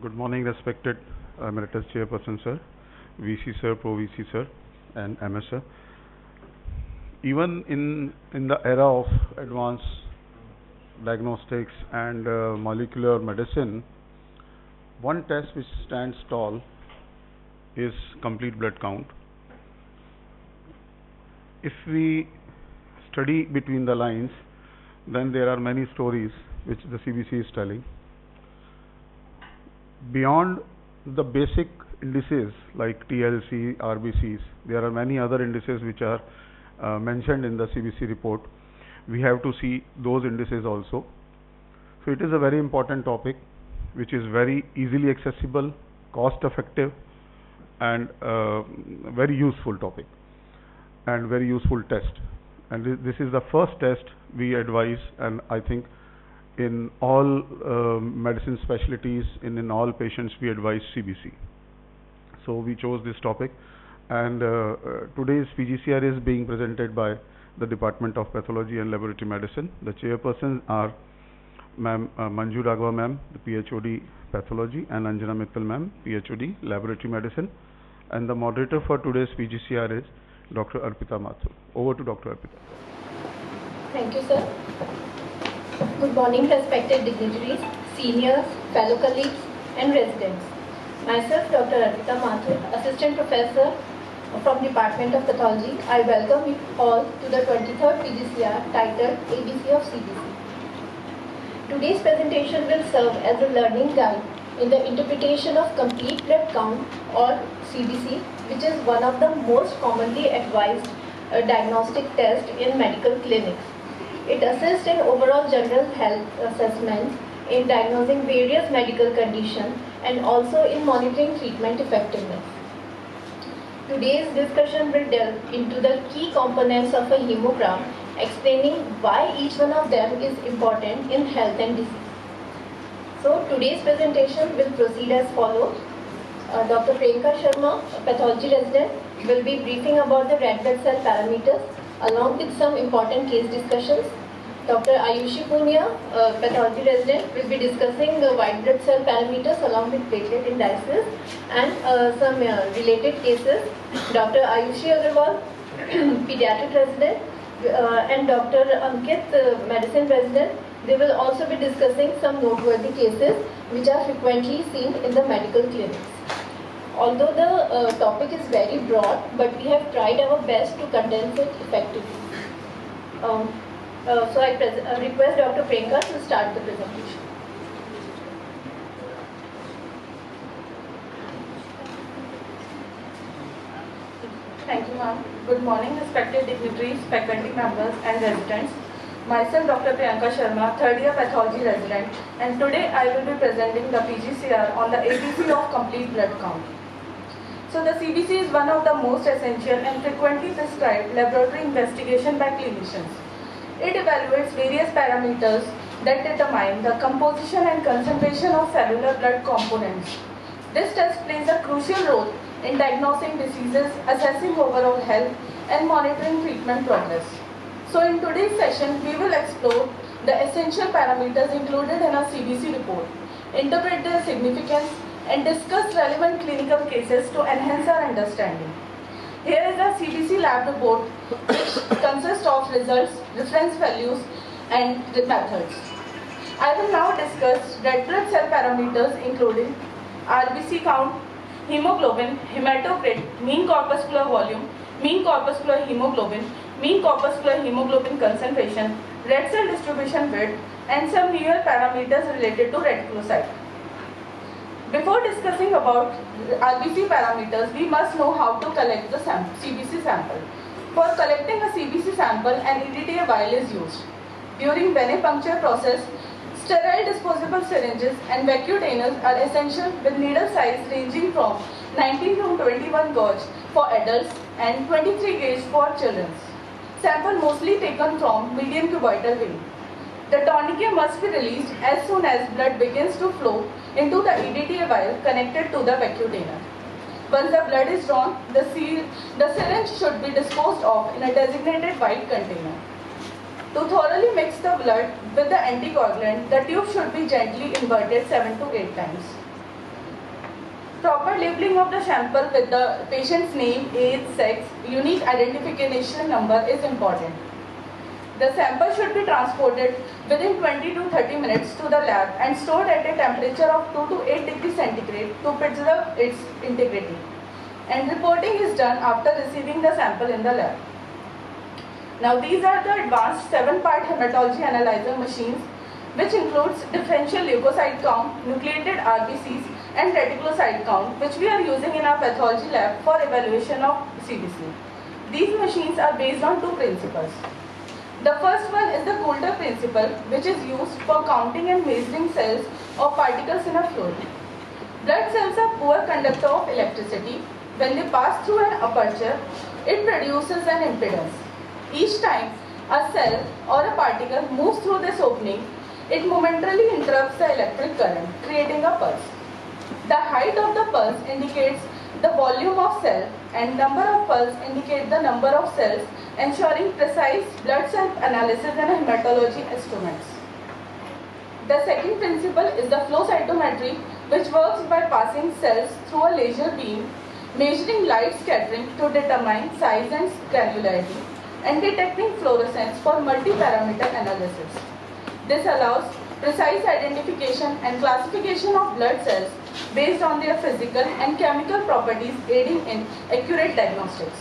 Good morning, respected Emeritus Chairperson, sir, VC, sir, Pro VC, sir, and MS, sir. Even in the era of advanced diagnostics and molecular medicine, one test which stands tall is complete blood count. If we study between the lines, then there are many stories which the CBC is telling. Beyond the basic indices like TLC, RBCs, there are many other indices which are mentioned in the CBC report. We have to see those indices also. So it is a very important topic which is very easily accessible, cost effective, and very useful topic and very useful test. And this is the first test we advise, and I think in all medicine specialties, in all patients, we advise CBC. So we chose this topic, and today's PGCR is being presented by the Department of Pathology and Laboratory Medicine. The chairpersons are Ma'am Manju Raghava Ma'am, the PhD Pathology, and Anjana Mittal Ma'am, PhD Laboratory Medicine. And the moderator for today's PGCR is Dr. Arpita Mathur. Over to Dr. Arpita. Thank you, sir. Good morning, respected dignitaries, seniors, fellow colleagues, and residents. Myself, Dr. Arpita Mathur, Assistant Professor from Department of Pathology. I welcome you all to the 23rd PGCR titled ABC of CBC. Today's presentation will serve as a learning guide in the interpretation of complete blood count or CBC, which is one of the most commonly advised diagnostic tests in medical clinics. It assists in overall general health assessments, in diagnosing various medical conditions, and also in monitoring treatment effectiveness. Today's discussion will delve into the key components of a hemogram, explaining why each one of them is important in health and disease. So today's presentation will proceed as follows. Dr. Priyanka Sharma, a pathology resident, will be briefing about the red blood cell parameters along with some important case discussions. Dr. Ayushi Puniya, a pathology resident, will be discussing the white blood cell parameters along with platelet indices and some related cases. Dr. Ayushi Agarwal, pediatric resident, and Dr. Ankit, medicine resident, they will also be discussing some noteworthy cases which are frequently seen in the medical clinics. Although the topic is very broad, but we have tried our best to condense it effectively. So I request Dr. Priyanka to start the presentation. Thank you, ma'am. Good morning, respected dignitaries, faculty members, and residents. Myself, Dr. Priyanka Sharma, third year pathology resident, and today I will be presenting the PGCR on the ABC of complete blood count. So the CBC is one of the most essential and frequently prescribed laboratory investigation by clinicians. It evaluates various parameters that determine the composition and concentration of cellular blood components. This test plays a crucial role in diagnosing diseases, assessing overall health, and monitoring treatment progress. So in today's session, we will explore the essential parameters included in a CBC report, interpret their significance, and discuss relevant clinical cases to enhance our understanding. Here is a CBC lab report which consists of results, reference values, and the methods. I will now discuss red blood cell parameters including RBC count, hemoglobin, hematocrit, mean corpuscular volume, mean corpuscular hemoglobin, mean corpuscular hemoglobin concentration, red cell distribution width, and some newer parameters related to reticulocyte. Before discussing about RBC parameters, we must know how to collect the CBC sample. For collecting a CBC sample, an EDTA vial is used. During venipuncture process, sterile disposable syringes and vacutainers are essential with needle size ranging from 19 to 21 gauge for adults and 23 gauge for children. Sample mostly taken from median cubital vein. The tourniquet must be released as soon as blood begins to flow into the EDTA vial connected to the vacutainer. Once the blood is drawn, the syringe should be disposed of in a designated white container. To thoroughly mix the blood with the anticoagulant, the tube should be gently inverted 7 to 8 times. Proper labeling of the sample with the patient's name, age, sex, unique identification number is important. The sample should be transported within 20 to 30 minutes to the lab and stored at a temperature of 2 to 8 degrees centigrade to preserve its integrity. And reporting is done after receiving the sample in the lab. Now these are the advanced 7-part hematology analyzer machines, which includes differential leukocyte count, nucleated RBCs and reticulocyte count, which we are using in our pathology lab for evaluation of CBC. These machines are based on two principles. The first one is the Coulter principle, which is used for counting and measuring cells or particles in a fluid. Blood cells are poor conductor of electricity. When they pass through an aperture, it produces an impedance. Each time a cell or a particle moves through this opening, it momentarily interrupts the electric current, creating a pulse. The height of the pulse indicates the volume of cell and number of pulse indicate the number of cells, ensuring precise blood cell analysis and hematology instruments. The second principle is the flow cytometry, which works by passing cells through a laser beam, measuring light scattering to determine size and granularity, and detecting fluorescence for multi-parameter analysis. This allows precise identification and classification of blood cells based on their physical and chemical properties, aiding in accurate diagnostics.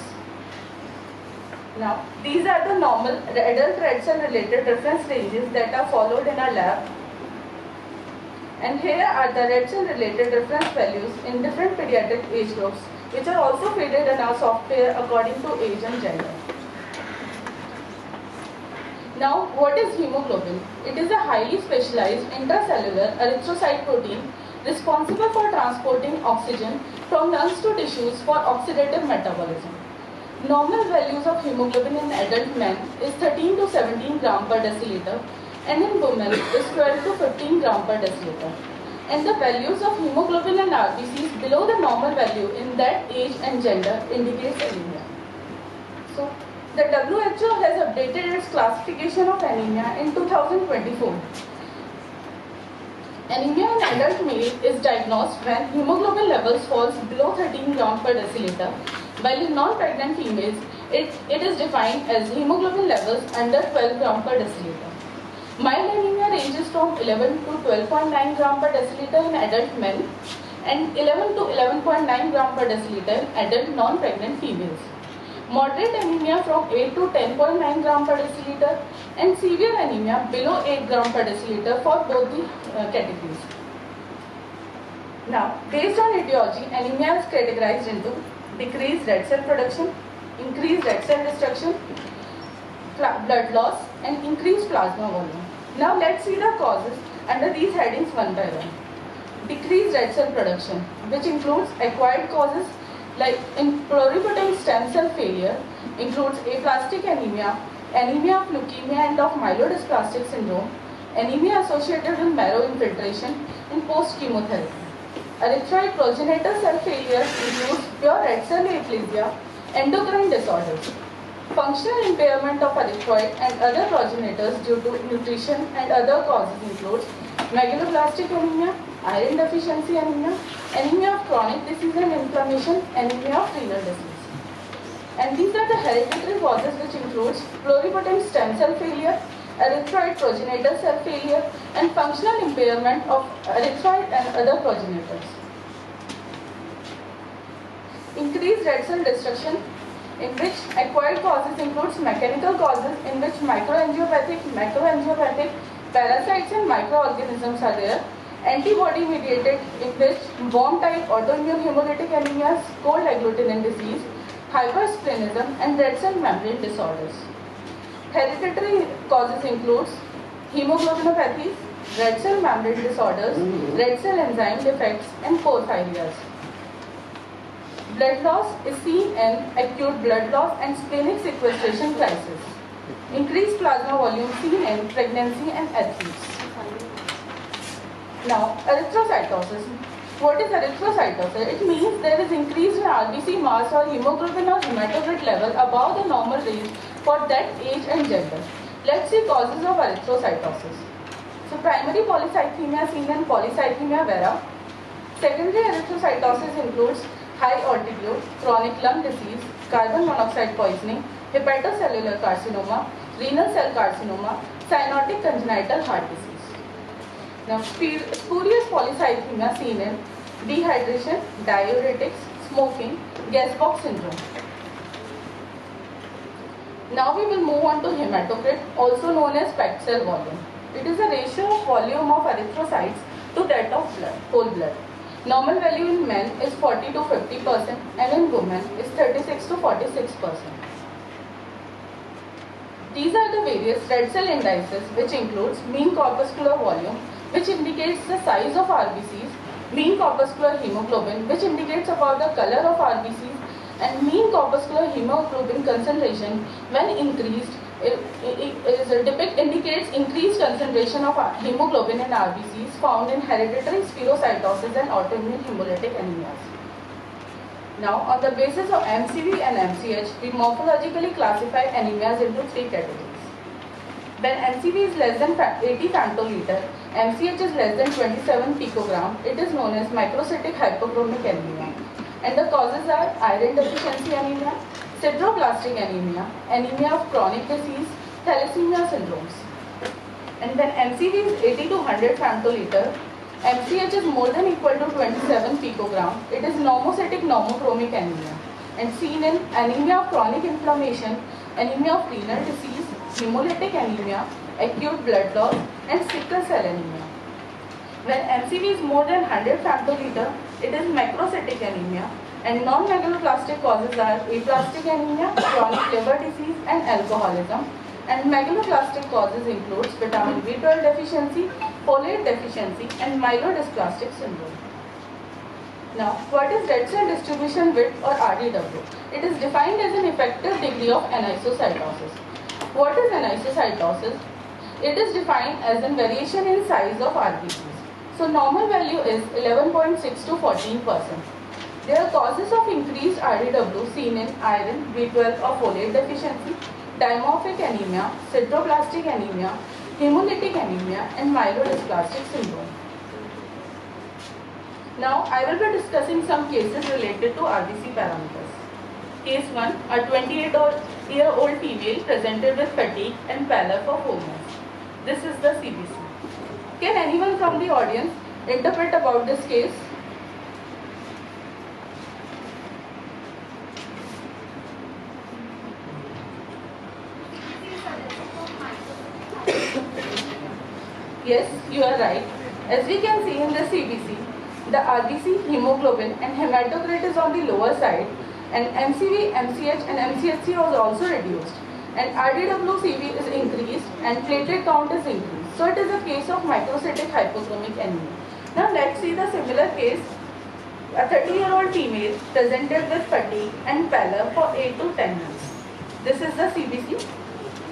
Now, these are the normal adult red cell related reference ranges that are followed in our lab. And here are the red cell related reference values in different pediatric age groups, which are also fitted in our software according to age and gender. Now, what is hemoglobin? It is a highly specialized intracellular erythrocyte protein responsible for transporting oxygen from lungs to tissues for oxidative metabolism. Normal values of hemoglobin in adult men is 13 to 17 gram per deciliter and in women is 12 to 15 gram per deciliter. And the values of hemoglobin and RBCs below the normal value in that age and gender indicates anemia. So, the WHO has updated its classification of anemia in 2024. Anemia in adult male is diagnosed when hemoglobin levels falls below 13 gram per deciliter, while in non-pregnant females, it is defined as hemoglobin levels under 12 gram per deciliter. Mild anemia ranges from 11 to 12.9 gram per deciliter in adult men and 11 to 11.9 gram per deciliter in adult non-pregnant females. Moderate anemia from 8 to 10.9 gram per deciliter and severe anemia below 8 gram per deciliter for both the categories. Now, based on etiology, anemia is categorized into decreased red cell production, increased red cell destruction, blood loss and increased plasma volume. Now let's see the causes under these headings one by one. Decreased red cell production, which includes acquired causes like in pluripotent stem cell failure, includes aplastic anemia, anemia of leukemia and of myelodysplastic syndrome, anemia associated with marrow infiltration in post-chemotherapy. Erythroid progenitor cell failure includes pure red cell aplasia, endocrine disorders. Functional impairment of erythroid and other progenitors due to nutrition and other causes includes megaloblastic anemia, iron deficiency anemia, anemia of chronic disease and inflammation, anemia of renal disease. And these are the hereditary causes, which includes pluripotent stem cell failure, erythroid progenitor cell failure and functional impairment of erythroid and other progenitors. Increased red cell destruction, in which acquired causes includes mechanical causes in which microangiopathic, macroangiopathic, parasites and microorganisms are there, antibody mediated in which worm type autoimmune hemolytic anemias, cold agglutinin disease, hypersplenism and red cell membrane disorders. Hereditary causes includes hemoglobinopathies, red cell membrane disorders, red cell enzyme defects and porphyrias. Blood loss is seen in acute blood loss and splenic sequestration crisis. Increased plasma volume seen in pregnancy and athletes. Now, erythrocytosis. What is erythrocytosis? It means there is increase in RBC mass or hemoglobin or hematocrit level above the normal range for that age and gender. Let's see causes of erythrocytosis. So, primary polycythemia seen in polycythemia vera. Secondary erythrocytosis includes high altitude, chronic lung disease, carbon monoxide poisoning, hepatocellular carcinoma, renal cell carcinoma, cyanotic congenital heart disease. Now, spurious polycythemia seen in dehydration, diuretics, smoking, gas box syndrome. Now we will move on to hematocrit, also known as packed cell volume. It is a ratio of volume of erythrocytes to that of blood, whole blood. Normal value in men is 40 to 50% and in women is 36 to 46%. These are the various red cell indices, which includes mean corpuscular volume, which indicates the size of RBCs, mean corpuscular hemoglobin, which indicates about the color of RBCs, and mean corpuscular hemoglobin concentration when increased indicates increased concentration of hemoglobin in RBCs found in hereditary spherocytosis and autoimmune hemolytic anemias. Now, on the basis of MCV and MCH, we morphologically classify anemias into three categories. When MCV is less than 80 femtoliter, MCH is less than 27 picogram, it is known as microcytic hypochromic anemia. And the causes are iron deficiency anemia, sideroblastic anemia, anemia of chronic disease, thalassemia syndromes. And when MCV is 80 to 100 femtoliter, MCH is more than equal to 27 picogram, it is normocytic normochromic anemia. And seen in anemia of chronic inflammation, anemia of renal disease, hemolytic anemia, acute blood loss, and sickle cell anemia. When MCV is more than 100 femtoliter, it is macrocytic anemia, and non-megaloblastic causes are aplastic anemia, chronic liver disease, and alcoholism. And megaloblastic causes includes vitamin B12 deficiency, folate deficiency, and myelodysplastic syndrome. Now, what is red cell distribution width or RDW? It is defined as an effective degree of anisocytosis. What is anisocytosis? It is defined as a variation in size of RBCs. So, normal value is 11.6 to 14%. There are causes of increased RDW seen in iron, B12 or folate deficiency, dimorphic anemia, sideroblastic anemia, hemolytic anemia, and myelodysplastic syndrome. Now, I will be discussing some cases related to RBC parameters. Case 1, a 28-year-old female presented with fatigue and pallor for 4 months. This is the CBC. Can anyone from the audience interpret about this case? Yes, you are right. As we can see in the CBC, the RBC, hemoglobin and hematocrit is on the lower side, and MCV, MCH and MCHC was also reduced, and RDW-CV is increased and platelet count is increased. So it is a case of microcytic hypochromic anemia. Now let's see the similar case. A 30-year-old female presented with fatigue and pallor for 8 to 10 months. This is the CBC.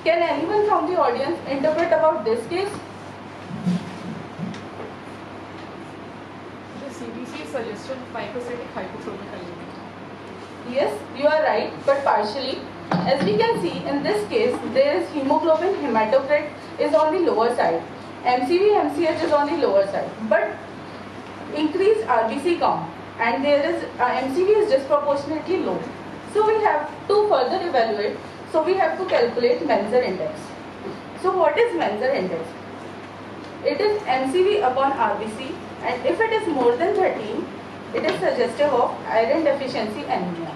Can anyone from the audience interpret about this case? The CBC suggested microcytic hypochromic anemia. Yes, you are right, but partially. As we can see in this case, there is hemoglobin, hematocrit is on the lower side. MCV, MCH is on the lower side. But increased RBC count and there is MCV is disproportionately low. So we have to further evaluate. So we have to calculate Menzer index. So what is Menzer index? It is MCV upon RBC, and if it is more than 13, it is suggestive of iron deficiency anemia.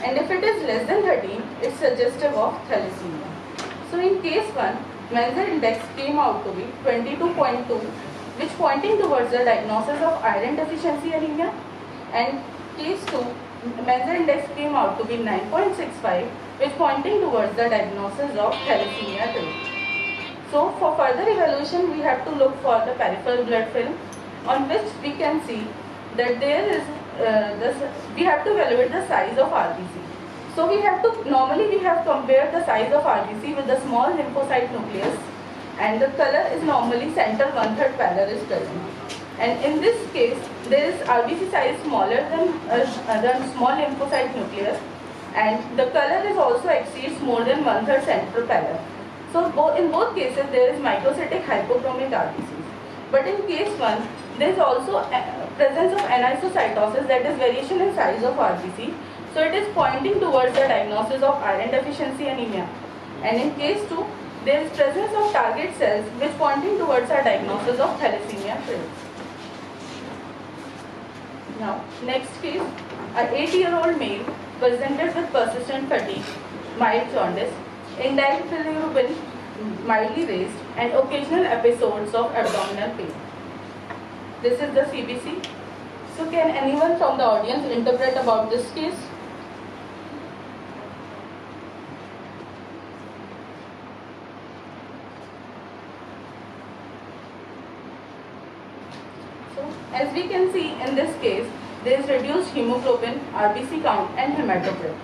And if it is less than 13, it is suggestive of thalassemia. So in case 1, Menzer index came out to be 22.2, which pointing towards the diagnosis of iron deficiency anemia. And case 2, Menzer index came out to be 9.65, which pointing towards the diagnosis of thalassemia type. So for further evaluation, we have to look for the peripheral blood film, on which we can see that there is we have to evaluate the size of RBC. So we have to normally compared the size of RBC with the small lymphocyte nucleus, and the color is normally central 1/3 pallor is present. And in this case, there is RBC size smaller than small lymphocyte nucleus, and the color is also exceeds more than 1/3 central pallor. So in both cases there is microcytic hypochromic RBCs. But in case 1, There is also presence of anisocytosis, that is variation in size of RBC. So it is pointing towards the diagnosis of iron deficiency anemia. And in case 2, there is presence of target cells which pointing towards a diagnosis of thalassemia traits. Now, next case, an 8-year-old male presented with persistent fatigue, mild jaundice, indirect bilirubin mildly raised, and occasional episodes of abdominal pain. This is the CBC. So can anyone from the audience interpret about this case? So as we can see in this case, there is reduced hemoglobin, RBC count and hematocrit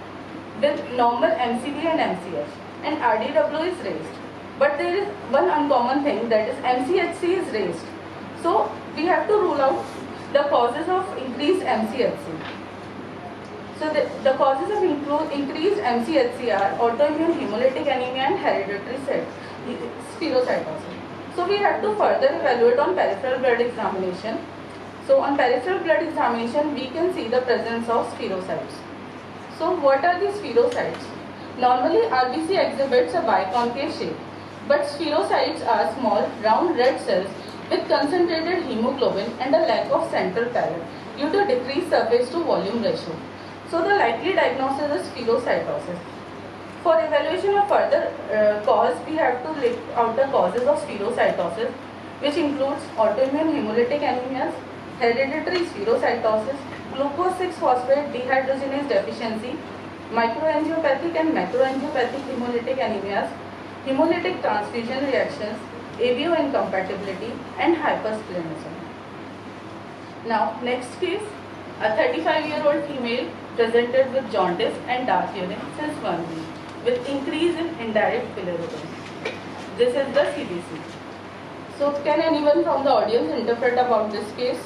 with normal MCV and MCH, and RDW is raised. But there is one uncommon thing, that is MCHC is raised. So we have to rule out the causes of increased MCHC. So the causes of increased MCHC are autoimmune hemolytic anemia and hereditary spherocytosis. So we have to further evaluate on peripheral blood examination. So on peripheral blood examination, we can see the presence of spherocytes. So what are these spherocytes? Normally RBC exhibits a biconcave shape, but spherocytes are small round red cells with concentrated hemoglobin and a lack of central pallid due to decreased surface to volume ratio. So the likely diagnosis is spherocytosis. For evaluation of further cause, we have to list out the causes of spherocytosis, which includes autoimmune hemolytic anemias, hereditary spherocytosis, glucose 6-phosphate dehydrogenase deficiency, microangiopathic and macroangiopathic hemolytic anemias, hemolytic transfusion reactions, ABO incompatibility, and hypersplenism. Now, next case, a 35-year-old female presented with jaundice and dark urine since 1 week with increase in indirect bilirubin. This is the CBC. So, can anyone from the audience interpret about this case?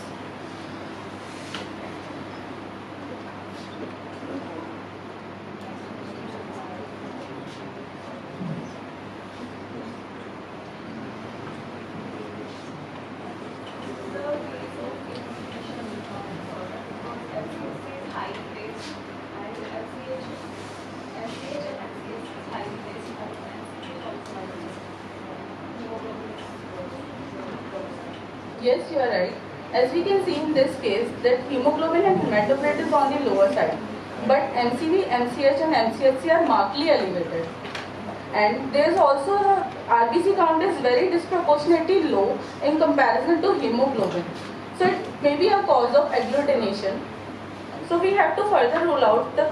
Yes, you are right. As we can see in this case, that hemoglobin and hematocrit is on the lower side, but MCV, MCH and MCHC are markedly elevated. And there is also RBC count is very disproportionately low in comparison to hemoglobin. So it may be a cause of agglutination. So we have to further rule out the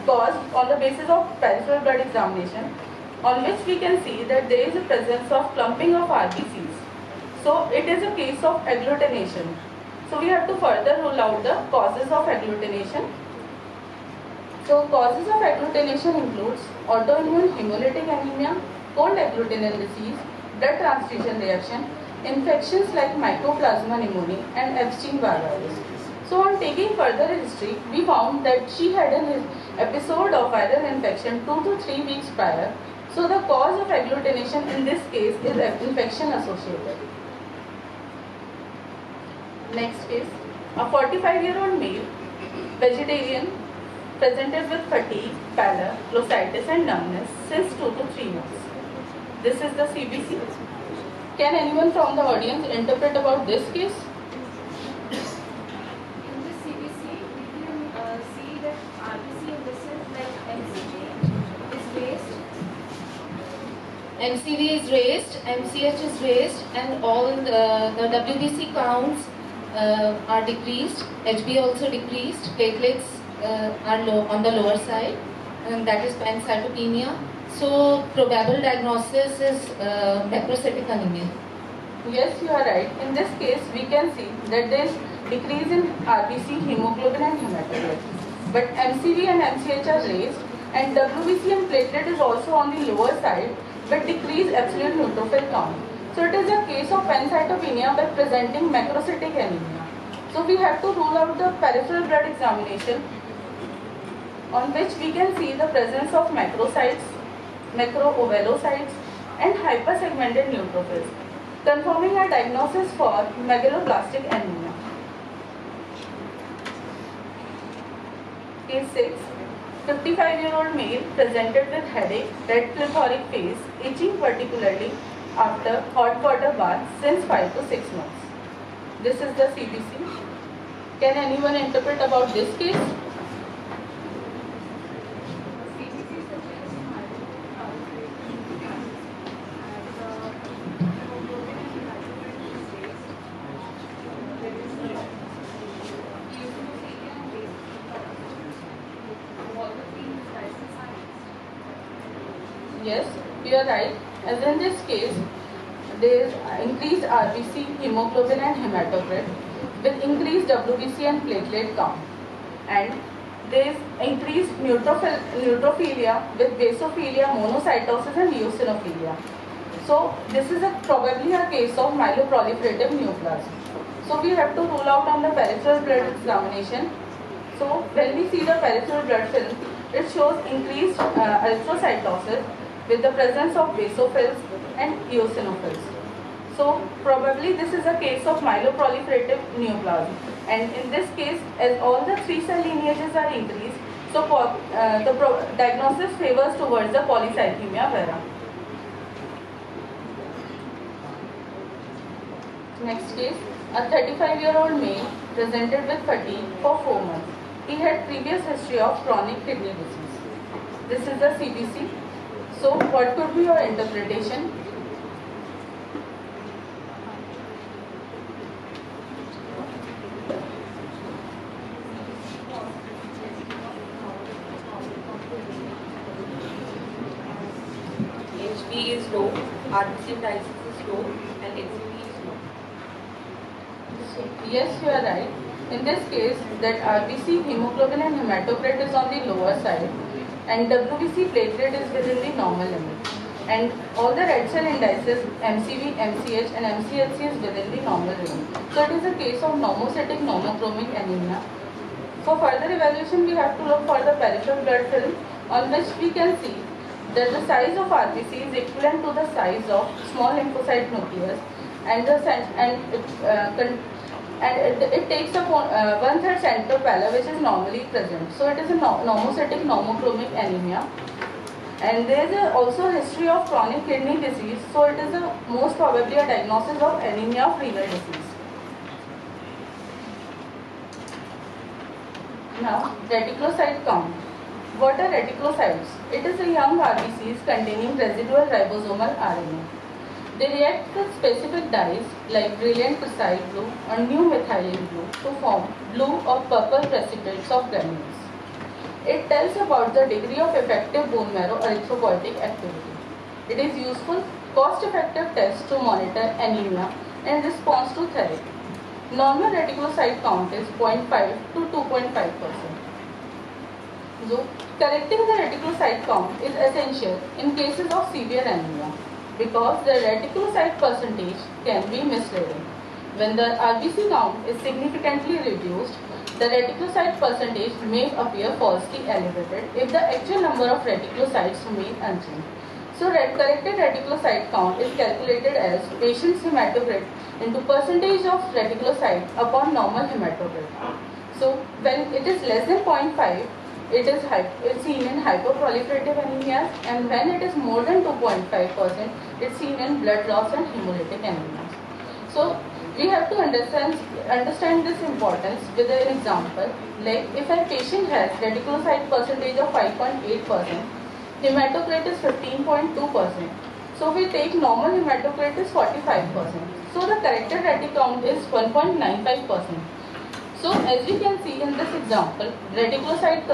cause on the basis of peripheral blood examination, on which we can see that there is a presence of clumping of RBCs. So it is a case of agglutination. So we have to further rule out the causes of agglutination. So causes of agglutination includes autoimmune hemolytic anemia, cold agglutinin disease, blood transfusion reaction, infections like mycoplasma pneumoniae and Epstein-Barr virus. So on taking further history, we found that she had an episode of viral infection 2 to 3 weeks prior. So the cause of agglutination in this case is infection associated. Next case, a 45-year-old male, vegetarian, presented with fatigue, pallor, glossitis and numbness since 2 to 3 months. This is the CBC. Can anyone from the audience interpret about this case? In this CBC, we can see that RBC in this is like MCV is raised. MCV is raised, MCH is raised, and all the WBC counts are decreased, HB also decreased, platelets are low on the lower side, and that is pancytopenia. So probable diagnosis is macrocytic anemia. Yes, you are right. In this case, we can see that there is decrease in RBC, hemoglobin and hematocrit. But MCV and MCH are raised, and WBC and platelet is also on the lower side, but decreased absolute neutrophil count. So it is a case of pancytopenia by presenting macrocytic anemia. So we have to rule out the peripheral blood examination, on which we can see the presence of macrocytes, macroovelocytes and hypersegmented neutrophils. confirming a diagnosis for megaloblastic anemia. Case 6. 55-year-old male presented with headache, red plethoric face, itching particularly after hot water bath since 5 to 6 months. This is the CBC. Can anyone interpret about this case? Yes, you are right. As in this case, there is increased RBC, hemoglobin and hematocrit with increased WBC and platelet count. And there is increased neutrophilia with basophilia, monocytosis and eosinophilia. So this is probably a case of myeloproliferative neoplasm. So we have to rule out on the peripheral blood examination. So when we see the peripheral blood film, it shows increased erythrocytosis with the presence of basophils and eosinophils. So probably this is a case of myeloproliferative neoplasm. And in this case, as all the 3 cell lineages are increased, so the diagnosis favors towards the polycythemia vera. Next case, a 35-year-old male presented with fatigue for 4 months. He had previous history of chronic kidney disease. This is the CBC. So what could be your interpretation? HB is low, RBC indices is low, and HCP is low. So, yes, you are right. In this case, that RBC, hemoglobin and hematocrit is on the lower side, and WBC platelet is within the normal limit. And all the red cell indices, MCV, MCH and MCLC is within the normal limit. So it is a case of normocytic normochromic anemia. For further evaluation, we have to look for the peripheral blood film, on which we can see that the size of RBC is equivalent to the size of small lymphocyte nucleus, and it takes up 1/3 centropala, which is normally present. So it is a normocytic normochromic anemia. And there is also a history of chronic kidney disease, so it is most probably a diagnosis of anemia of renal disease. Now, reticulocyte count. What are reticulocytes? It is a young RBCs containing residual ribosomal RNA. They react with specific dyes like brilliant precise blue or new methylene blue to form blue or purple precipitates of granules. It tells about the degree of effective bone marrow erythropoietic activity. It is useful, cost-effective test to monitor anemia and response to therapy. Normal reticulocyte count is 0.5 to 2.5%. So, correcting the reticulocyte count is essential in cases of severe anemia, because the reticulocyte percentage can be misleading. When the RBC count is significantly reduced, the reticulocyte percentage may appear falsely elevated if the actual number of reticulocytes remain unchanged. So corrected reticulocyte count is calculated as patient's hematocrit into percentage of reticulocyte upon normal hematocrit. So when it is less than 0.5, it is seen in hyperproliferative anemias, and when it is more than 2.5%, it's seen in blood loss and hemolytic anemias. So we have to understand this importance with an example. Like if a patient has reticulocyte percentage of 5.8%, hematocrit is 15.2%. So we take normal hematocrit is 45%. So the corrected retic count is 1.95%. So as we can see in this example, reticulocyte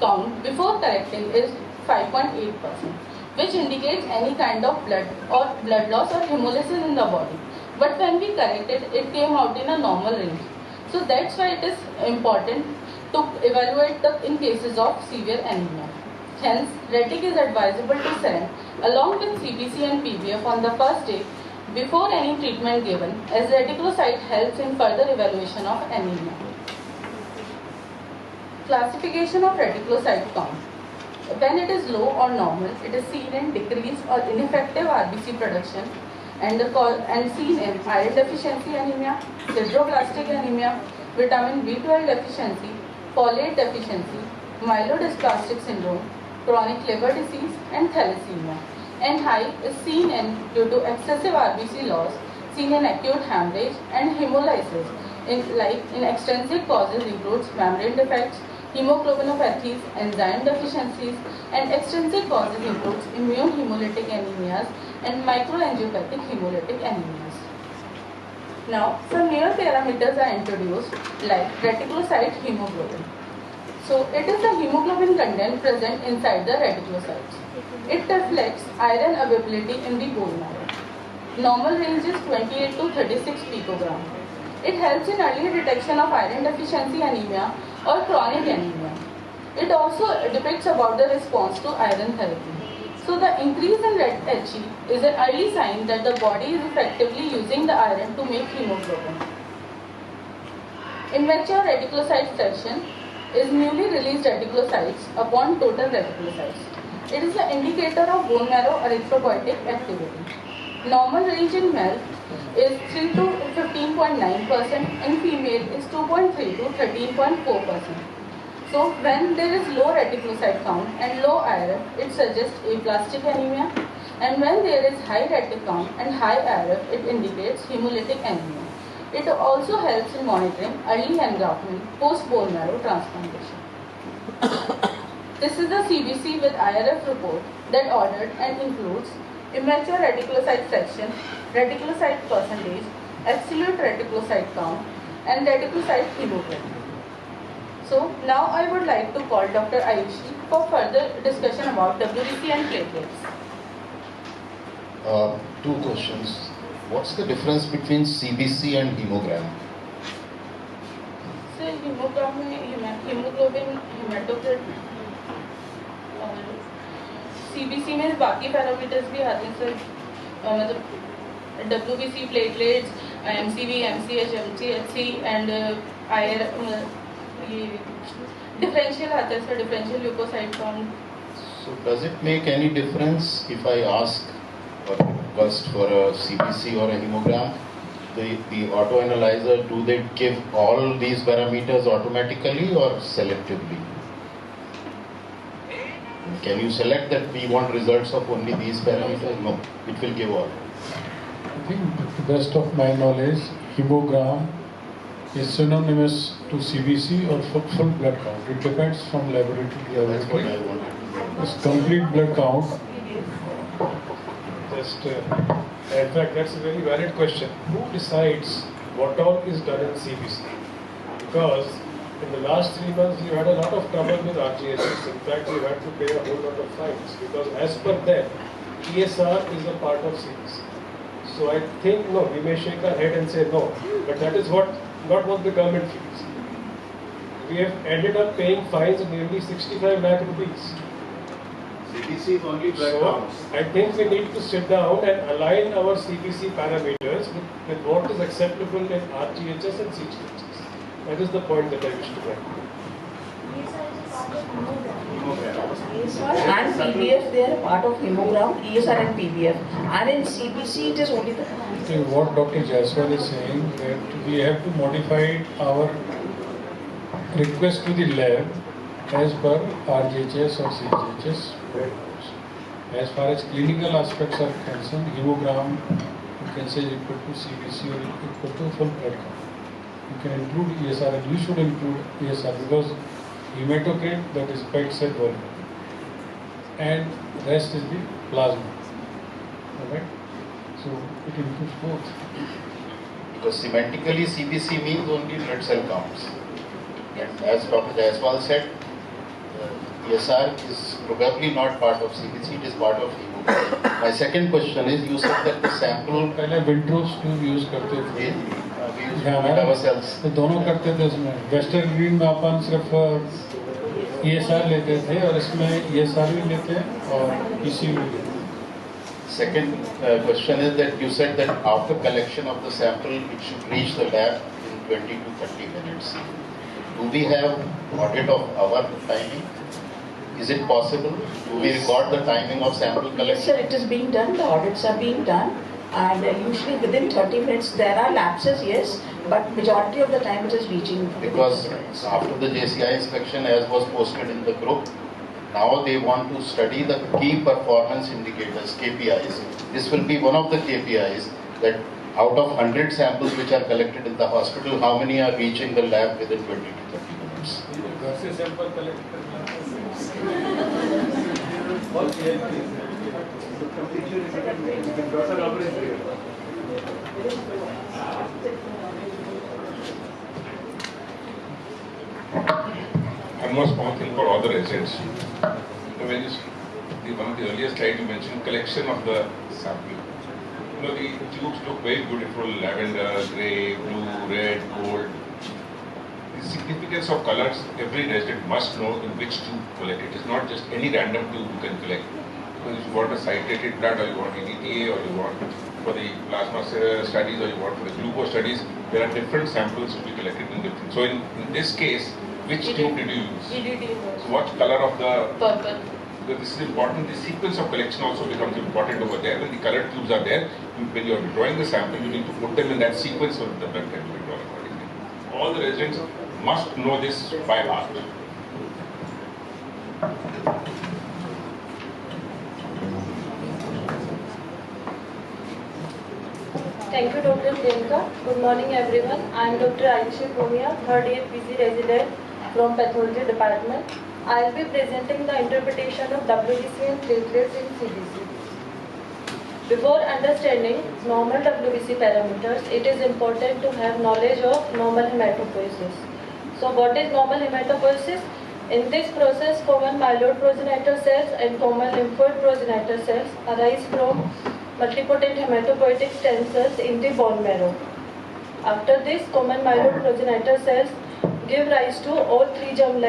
count before correcting is 5.8%, which indicates any kind of blood loss or hemolysis in the body. But when we corrected, it came out in a normal range. So that's why it is important to evaluate in cases of severe anemia. Hence, retic is advisable to send along with CBC and PBF on the first day before any treatment given, as reticulocyte helps in further evaluation of anemia. Classification of reticulocyte count. When it is low or normal, it is seen in decreased or ineffective RBC production and seen in iron deficiency anemia, sideroblastic anemia, vitamin B12 deficiency, folate deficiency, myelodysplastic syndrome, chronic liver disease, and thalassemia. And high is seen in due to excessive RBC loss, seen in acute hemorrhage and hemolysis. In extrinsic causes includes membrane defects, hemoglobinopathies, enzyme deficiencies, and extrinsic causes includes immune hemolytic anemias and microangiopathic hemolytic anemias. Now, some newer parameters are introduced like reticulocyte hemoglobin. So, it is the hemoglobin content present inside the reticulocytes. It reflects iron availability in the bone marrow. Normal range is 28 to 36 picogram. It helps in early detection of iron deficiency anemia or chronic anemia. It also depicts about the response to iron therapy. So the increase in red He is an early sign that the body is effectively using the iron to make hemoglobin. Immature reticulocyte fraction is newly released reticulocytes upon total reticulocytes. It is an indicator of bone marrow erythropoietic activity. Normal range in male is 3 to 15.9%, in female is 2.3 to 13.4%. So when there is low reticulocyte count and low iron, it suggests aplastic anemia, and when there is high retic count and high iron, it indicates hemolytic anemia. It also helps in monitoring early engraftment post bone marrow transplantation. This is the CBC with IRF report that ordered and includes immature reticulocyte fraction, reticulocyte percentage, absolute reticulocyte count, and reticulocyte hemoglobin. So now I would like to call Dr. Ayushi for further discussion about WBC and platelets. Two questions. What's the difference between CBC and hemogram? So hemoglobin hematocrit और CBC में बाकी parameters भी आते हैं sir, मतलब WBC platelets, MCV, MCH, MCHC and differential आता है sir, differential leukocyte count. So does it make any difference if I ask or request for a CBC or a hemogram? The autoanalyzer, do they give all these parameters automatically or selectively? Can you select that we want results of only these parameters? No, it will give all. I think to the best of my knowledge, hemogram is synonymous to CBC or full blood count. It depends from laboratory to That's what I laboratory. wanted. It's complete blood count. In fact, that's a very valid question. Who decides what all is done in CBC? Because in the last 3 months, you had a lot of trouble with RGHs. In fact, you had to pay a whole lot of fines because as per them, ESR is a part of CBC. So I think, no, we may shake our head and say no, but that is not what the government feels. We have ended up paying fines of nearly 65 lakh rupees. CBC is only blood counts. I think we need to sit down and align our CBC parameters with what is acceptable in RGHS and CGHS. That is the point that I wish to make. And PBF, they are part of hemogram, ESR and PBF. And in CBC, it is only the... What Dr. Jaiswal is saying, that we have to modify our request to the lab as per RGHS or CGHS. As far as clinical aspects are concerned, hemogram, you can say equal to CBC or equal to full blood count. You can include ESR, and you should include ESR because hematocrit, that is white cell volume, and rest is the plasma. Alright? So it includes both. Because semantically CBC means only blood cell counts. And as Dr. Jaiswal said, ESR is probably not part of CBC, it is part of hemoglobin. My second question is, you said that the sample... पहले विंट्रोस tube use करते थे, we use to meet ourselves. तो दोनों करते थे उसमें. Western green में अपन सिर्फ ESR लेते थे और इसमें ESR भी लेते हैं और EC भी लेते हैं. Second question is that you said that after collection of the sample, it should reach the lab in 20 to 30 minutes. Do we have audit of our timing? Is it possible? Do we record the timing of sample collection? Sir, it is being done, the audits are being done. and usually within 30 minutes there are lapses, yes, but majority of the time it is reaching. Because after the JCI inspection, as was posted in the group, now they want to study the key performance indicators, KPIs. This will be one of the KPIs, that out of 100 samples which are collected in the hospital, how many are reaching the lab within 20 to 30 minutes. Almost one thing for all the residents. When one of the earlier slides you mentioned collection of the sample. The tubes look very beautiful, lavender, grey, blue, red, gold. The significance of colors, every resident must know in which tube to collect. It is not just any random tube you can collect. Because if you want a citrated blood, or you want EDTA, or you want for the plasma studies, or you want for the glucose studies, there are different samples to be collected in different. So in this case, which tube did you use? So what color of the... Purple. Because this is important, the sequence of collection also becomes important over there. When the colored tubes are there, when you are drawing the sample, you need to put them in that sequence so that the blood can be drawn accordingly. All the residents must know this by heart. Thank you, Dr. Priyanka. Good morning, everyone. I am Dr. Ayushi Puniya, third year PG resident from Pathology department. I will be presenting the interpretation of WBC and platelets in CBC. Before understanding normal WBC parameters, it is important to have knowledge of normal hematopoiesis. So what is normal hematopoiesis? In this process, common myeloid progenitor cells and common lymphoid progenitor cells arise from multipotent hematopoietic stem cells in the bone marrow. After this, common myeloid progenitor cells give rise to all three germ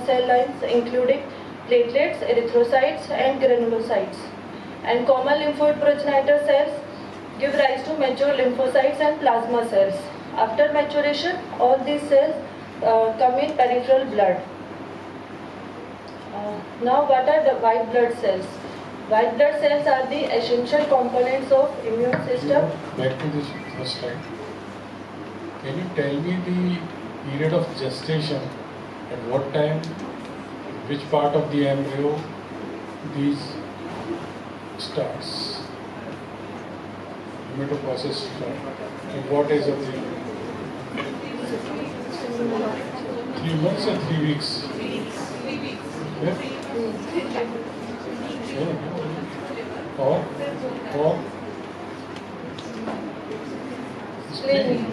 cell lines, including platelets, erythrocytes, and granulocytes. And common lymphoid progenitor cells give rise to mature lymphocytes and plasma cells. After maturation, all these cells come in peripheral blood. Now, what are the white blood cells? White blood cells are the essential components of immune system. Back to this first slide. Can you tell me the period of gestation, at what time, which part of the embryo these starts? Hematopoiesis start. At what age of the 3 months or 3 weeks? Yeah. Or spleen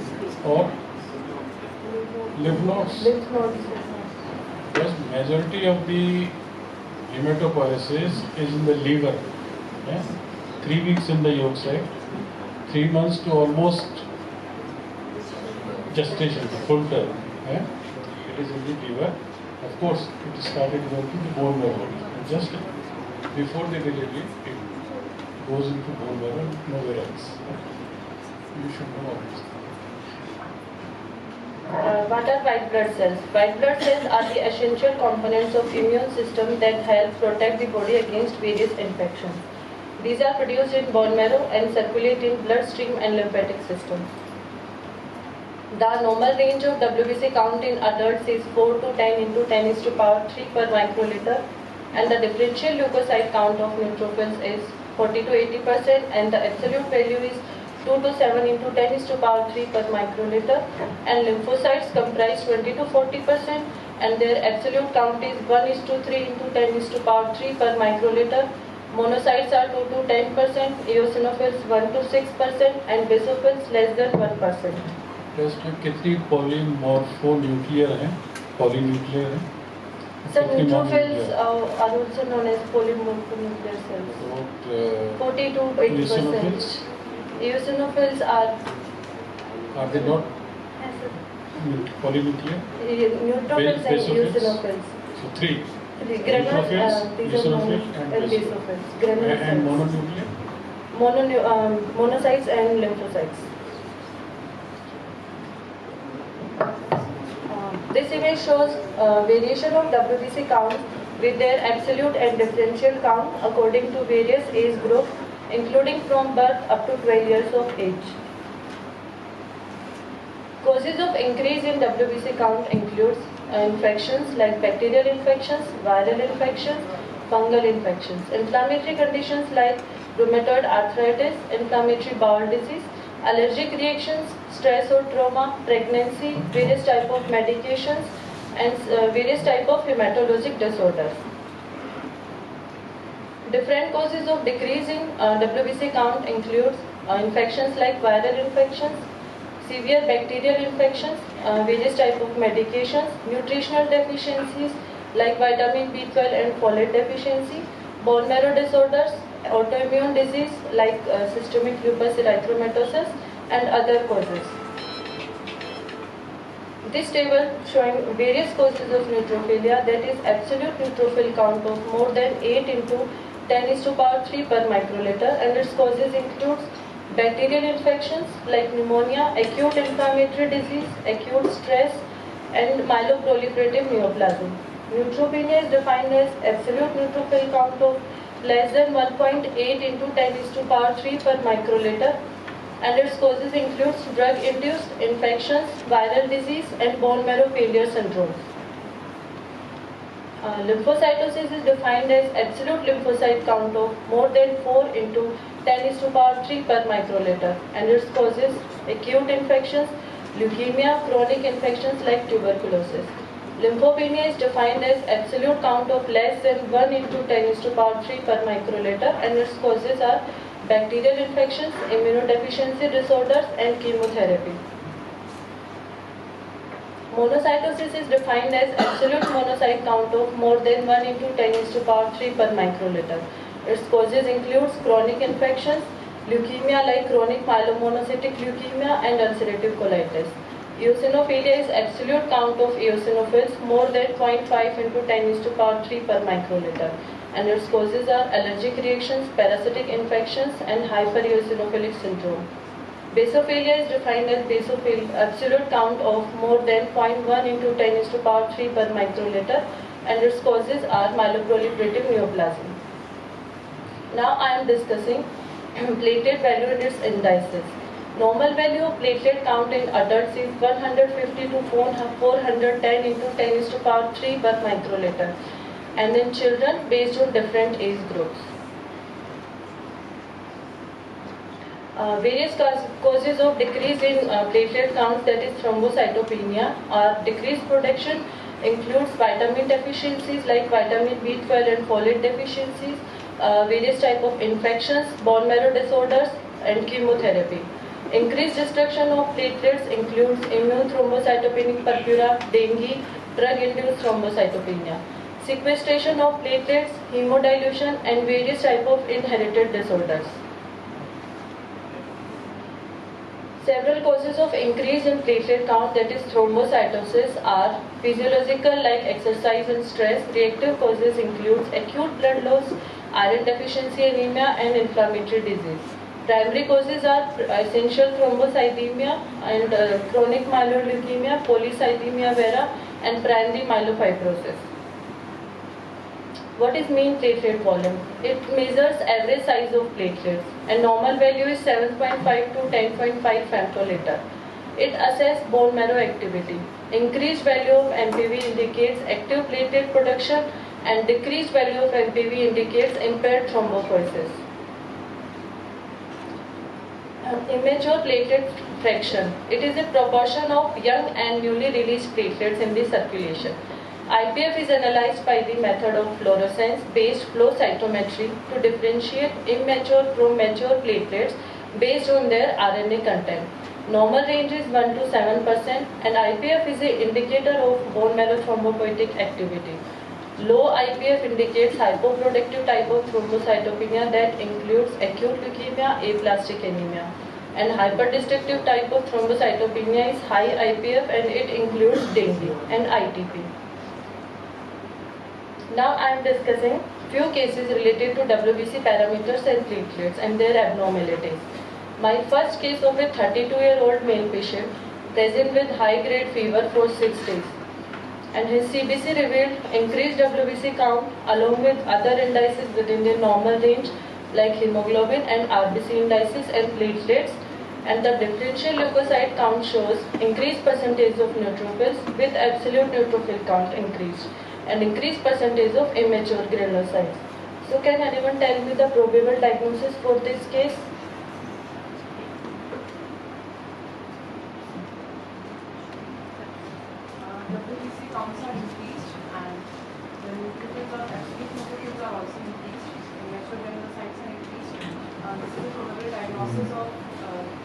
or lymph nodes. Because majority of the hematopoiesis is in the liver. Yeah? 3 weeks in the yolk sac, 3 months to almost gestation, full term. Yeah? It is in the liver. Of course, it started going to the bone marrow. Just before the delivery, it goes into bone marrow, nowhere else. You should know all this. What are white blood cells? White blood cells are the essential components of immune system that help protect the body against various infections. These are produced in bone marrow and circulate in bloodstream and lymphatic system. The normal range of WBC count in adults is 4 to 10 into 10 is to power 3 per microliter, and the differential leukocyte count of neutrophils is 40 to 80%, and the absolute value is 2 to 7 into 10 is to power 3 per microliter, and lymphocytes comprise 20 to 40%, and their absolute count is 1 is to 3 into 10 is to power 3 per microliter. Monocytes are 2 to 10%, eosinophils 1 to 6%, and basophils less than 1%. Test में कितनी polymorphonuclear हैं, polynuclear हैं? Some neutrophils are also known as polymorphonuclear cells. About 40 to 80%. Eosinophils are they not polynuclear? Neutrophils and eosinophils. So 3. Granules, these are known as basophils. Granules And mononuclear? Monocytes and lymphocytes. This image shows variation of WBC count with their absolute and differential count according to various age group including from birth up to 12 years of age. Causes of increase in WBC count includes infections like bacterial infections, viral infections, fungal infections, inflammatory conditions like rheumatoid arthritis, inflammatory bowel disease, allergic reactions, stress or trauma, pregnancy, various type of medications, and various type of hematologic disorders. Different causes of decrease in WBC count includes infections like viral infections, severe bacterial infections, various type of medications, nutritional deficiencies like vitamin B12 and folate deficiency, bone marrow disorders, autoimmune disease like systemic lupus erythematosus, and other causes. This table showing various causes of neutrophilia, that is absolute neutrophil count of more than 8 into 10⁻³ per microliter, and its causes includes bacterial infections like pneumonia, acute inflammatory disease, acute stress, and myeloproliferative neoplasm. Neutropenia is defined as absolute neutrophil count of less than 1.8 into 10⁻³ per microliter, and its causes includes drug-induced infections, viral disease, and bone marrow failure syndrome. Lymphocytosis is defined as absolute lymphocyte count of more than 4 into 10⁻³ per microliter, and its causes acute infections, leukemia, chronic infections like tuberculosis. Lymphopenia is defined as absolute count of less than 1 into 10⁻³ per microliter, and its causes are bacterial infections, immunodeficiency disorders, and chemotherapy. Monocytosis is defined as absolute monocyte count of more than 1 into 10⁻³ per microliter. Its causes includes chronic infections, leukemia like chronic myelomonocytic leukemia, and ulcerative colitis. Eosinophilia is absolute count of eosinophils more than 0.5 into 10⁻³ per microliter, and its causes are allergic reactions, parasitic infections, and hypereosinophilic syndrome. Basophilia is defined as absolute count of more than 0.1 into 10⁻³ per microliter, and its causes are myeloproliferative neoplasm. Now I am discussing platelet value and its indices. Normal value of platelet count in adults is 150 to 410 into 10⁻³ per microliter, and in children based on different age groups. Various causes of decrease in platelet counts, that is thrombocytopenia, are decreased production includes vitamin deficiencies like vitamin B12 and folate deficiencies, various type of infections, bone marrow disorders, and chemotherapy. Increased destruction of platelets includes immune thrombocytopenic purpura, dengue, drug-induced thrombocytopenia. Sequestration of platelets, hemodilution, and various type of inherited disorders. Several causes of increase in platelet count, that is thrombocytosis, are physiological like exercise and stress. Reactive causes includes acute blood loss, iron deficiency anemia, and inflammatory disease. Primary causes are essential thrombocythemia and chronic myeloid leukemia, polycythemia vera, and primary myelofibrosis. What is mean platelet volume? It measures average size of platelets, and normal value is 7.5 to 10.5 femtoliter. It assesses bone marrow activity. Increased value of MPV indicates active platelet production, and decreased value of MPV indicates impaired thrombopoiesis. Immature platelet fraction. It is a proportion of young and newly released platelets in the circulation. IPF is analyzed by the method of fluorescence-based flow cytometry to differentiate immature from mature platelets based on their RNA content. Normal range is 1 to 7%, and IPF is an indicator of bone marrow thrombopoietic activity. Low IPF indicates hypoproductive type of thrombocytopenia that includes acute leukemia, aplastic anemia. And hyperdestructive type of thrombocytopenia is high IPF, and it includes dengue and ITP. Now I am discussing few cases related to WBC parameters and platelets and their abnormalities. My first case of a 32-year-old male patient present with high-grade fever for 6 days, and his CBC revealed increased WBC count along with other indices within the normal range like hemoglobin and RBC indices and platelets, and the differential leukocyte count shows increased percentage of neutrophils with absolute neutrophil count increased and increased percentage of immature granulocytes. So can anyone tell me the probable diagnosis for this case? WBC counts are increased and the neutrophils are absolute neutrophils are also increased. Immature granulocytes are increased. This is a probable diagnosis of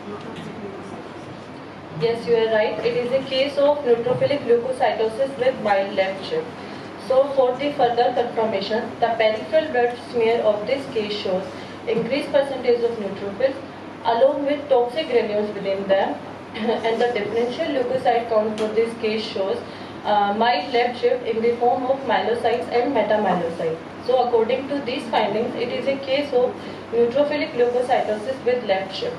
neutrophilic leukocytosis. Yes, you are right. It is a case of neutrophilic leukocytosis with mild left shift. So for the further confirmation, the peripheral blood smear of this case shows increased percentage of neutrophils along with toxic granules within them, and the differential leukocyte count for this case shows mild left shift in the form of myelocytes and metamyelocytes. So according to these findings, it is a case of neutrophilic leukocytosis with left shift.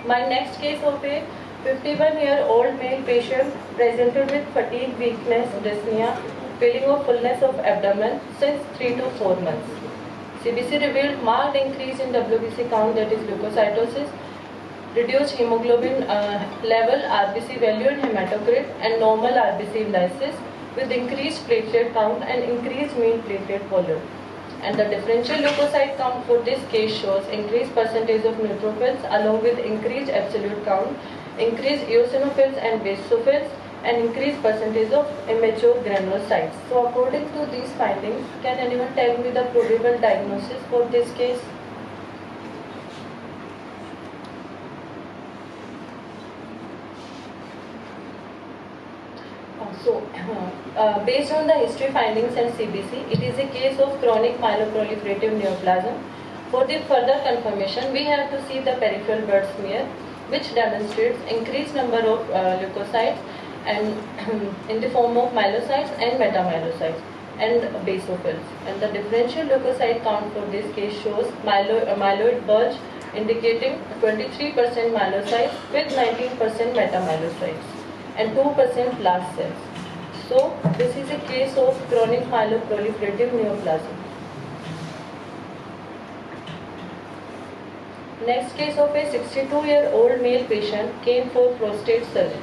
My next case of a 51-year-old male patient presented with fatigue, weakness, dyspnea, feeling of fullness of abdomen since 3 to 4 months. CBC revealed marked increase in WBC count, that is leukocytosis, reduced hemoglobin level, RBC value and hematocrit, and normal RBC indices with increased platelet count and increased mean platelet volume. And the differential leukocyte count for this case shows increased percentage of neutrophils along with increased absolute count, increased eosinophils and basophils, and increased percentage of immature granulocytes. So according to these findings, can anyone tell me the probable diagnosis for this case? Based on the history findings and CBC, it is a case of chronic myeloproliferative neoplasm. For the further confirmation, we have to see the peripheral blood smear, which demonstrates increased number of leukocytes and in the form of myelocytes and metamyelocytes and basophils. And the differential leukocyte count for this case shows myeloid bulge indicating 23% myelocytes with 19% metamyelocytes and 2% blast cells. So this is a case of chronic myeloproliferative neoplasm. Next case of a 62-year-old male patient came for prostate surgery.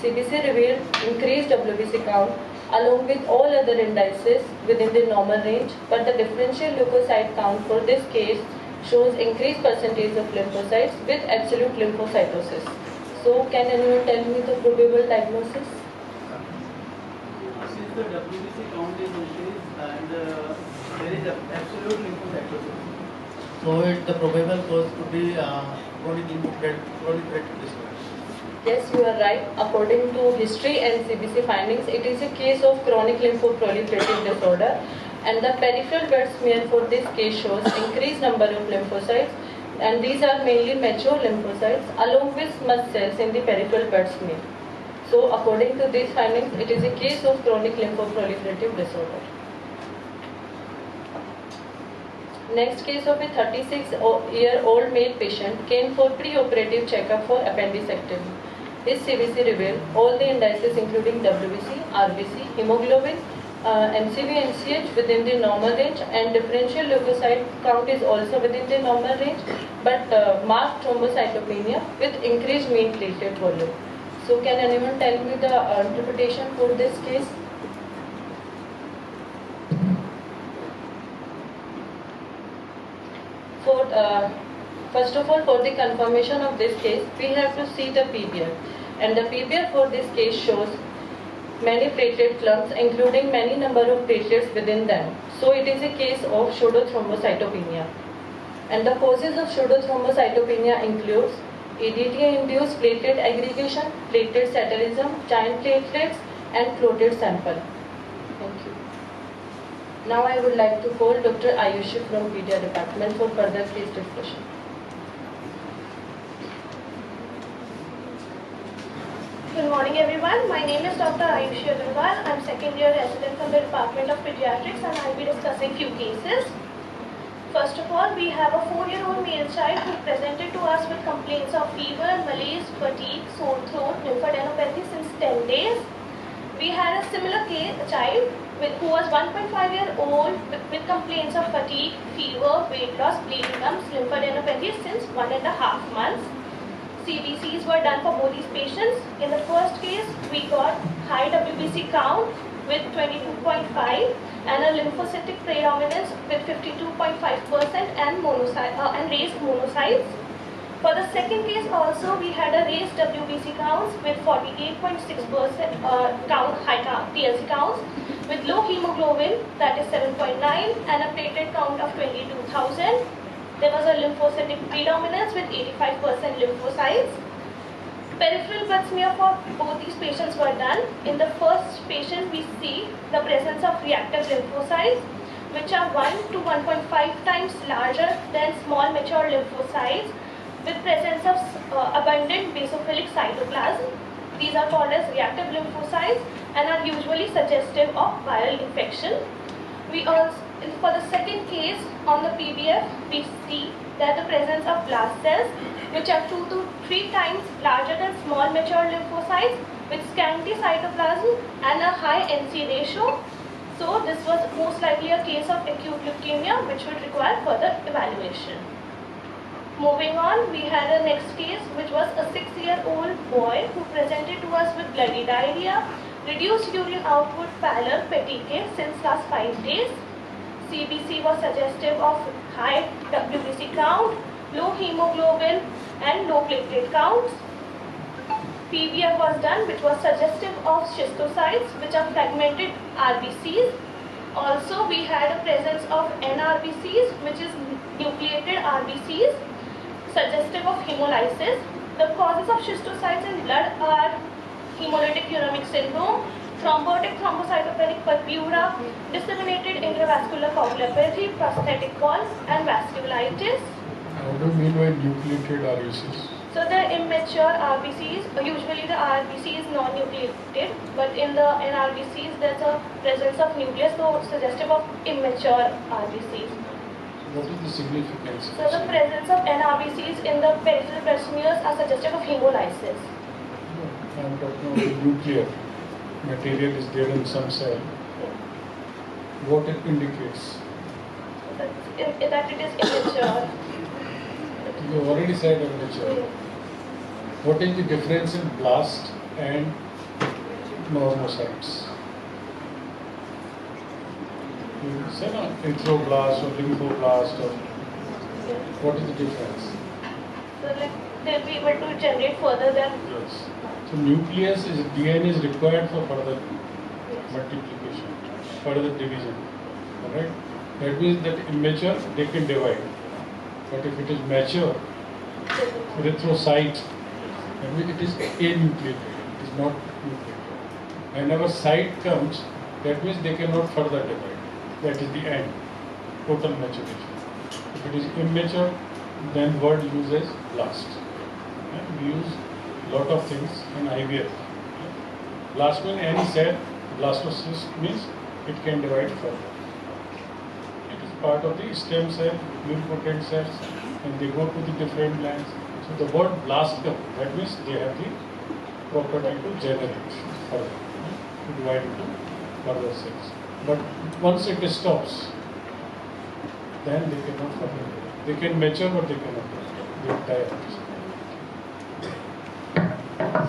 CBC revealed increased WBC count along with all other indices within the normal range, but the differential leukocyte count for this case shows increased percentage of lymphocytes with absolute lymphocytosis. So can anyone tell me the probable diagnosis? Since the WBC count is increased and there is absolute lymphocytosis, so the probable cause could be chronic lymphoproliferative disorder. Yes, you are right. According to history and CBC findings, it is a case of chronic lymphoproliferative disorder, and the peripheral blood smear for this case shows increased number of lymphocytes, and these are mainly mature lymphocytes along with smudge cells in the peripheral blood smear. So according to these findings, it is a case of chronic lymphoproliferative disorder. Next case of a 36-year-old male patient came for pre-operative checkup for appendicectomy. His CBC revealed all the indices including WBC, RBC, hemoglobin, MCV, NCH within the normal range, and differential leukocyte count is also within the normal range, but marked thrombocytopenia with increased mean platelet volume. So can anyone tell me the interpretation for this case? First of all, for the confirmation of this case, we have to see the PBR, and the PBR for this case shows many platelet clumps, including many number of platelets within them. So it is a case of pseudothrombocytopenia. And the causes of pseudothrombocytopenia includes EDTA-induced platelet aggregation, platelet satellism, giant platelets, and clotted sample. Thank you. Now I would like to call Dr. Ayushi from Pediatrics department for further case discussion. Good morning everyone. My name is Dr. Ayushi Agarwal. I am second year resident from the Department of Pediatrics, and I will be discussing few cases. First of all, we have a 4-year-old male child who presented to us with complaints of fever, malaise, fatigue, sore throat, lymphadenopathy since 10 days. We had a similar case, a child who was 1.5-year-old with complaints of fatigue, fever, weight loss, bleeding gums, lymphadenopathy since 1.5 months. CBCs were done for both these patients. In the first case, we got high WBC count with 22.5 and a lymphocytic predominance with 52.5% and raised monocytes. For the second case also, we had a raised WBC counts with 48.6% high count, TLC counts, with low hemoglobin, that is 7.9, and a platelet count of 22,000. There was a lymphocytic predominance with 85% lymphocytes. Peripheral blood smear for both these patients were done. In the first patient, we see the presence of reactive lymphocytes, which are 1 to 1.5 times larger than small mature lymphocytes, with presence of abundant basophilic cytoplasm. These are called as reactive lymphocytes and are usually suggestive of viral infection. We also, for the second case on the PBF, we see that the presence of blast cells, which are 2 to 3 times larger than small mature lymphocytes, with scanty cytoplasm and a high NC ratio. So this was most likely a case of acute leukemia, which would require further evaluation. Moving on, we had a next case, which was a 6-year-old boy who presented to us with bloody diarrhea, reduced urine output, pallor, fatigue since last 5 days. CBC was suggestive of high WBC count, low hemoglobin and low platelet counts. PBF was done, which was suggestive of schistocytes, which are fragmented RBCs. Also, we had a presence of NRBCs, which is nucleated RBCs, suggestive of hemolysis. The causes of schistocytes in blood are hemolytic uremic syndrome, thrombotic thrombocytopenic purpura, disseminated intravascular coagulopathy, prosthetic valve, and vasculitis. What do you mean by nucleated RBCs? So the immature RBCs, usually the RBC is non-nucleated, but in the NRBCs there's a presence of nucleus, so suggestive of immature RBCs. What is the significance? So the presence of NRBCs in the peripheral blood smears are suggestive of hemolysis. I'm talking about the nuclear material is there in some cell. What it indicates? That it is immature. You already said immature. What is the difference in blast and normocytes? You said erythroblast or lymphoblast, or what is the difference? So like they'll be able to generate further than. Yes. So nucleus is DNA is required for further multiplication, further division. Alright? That means that immature they can divide. But if it is mature, erythrocyte, that means it is anucleated, it is not nucleated. Whenever cyte comes, that means they cannot further divide. That is the end, total maturation. If it is immature, then word uses blast. And we use lot of things in IVF. Blast means any cell, blastocyst means it can divide further. It is part of the stem cell, pluripotent cells, and they go to the different glands. So the word blast comes, that means they have the property to generate further, to divide into further cells. But once it stops, then they cannot further. They can mature, but they cannot. They die.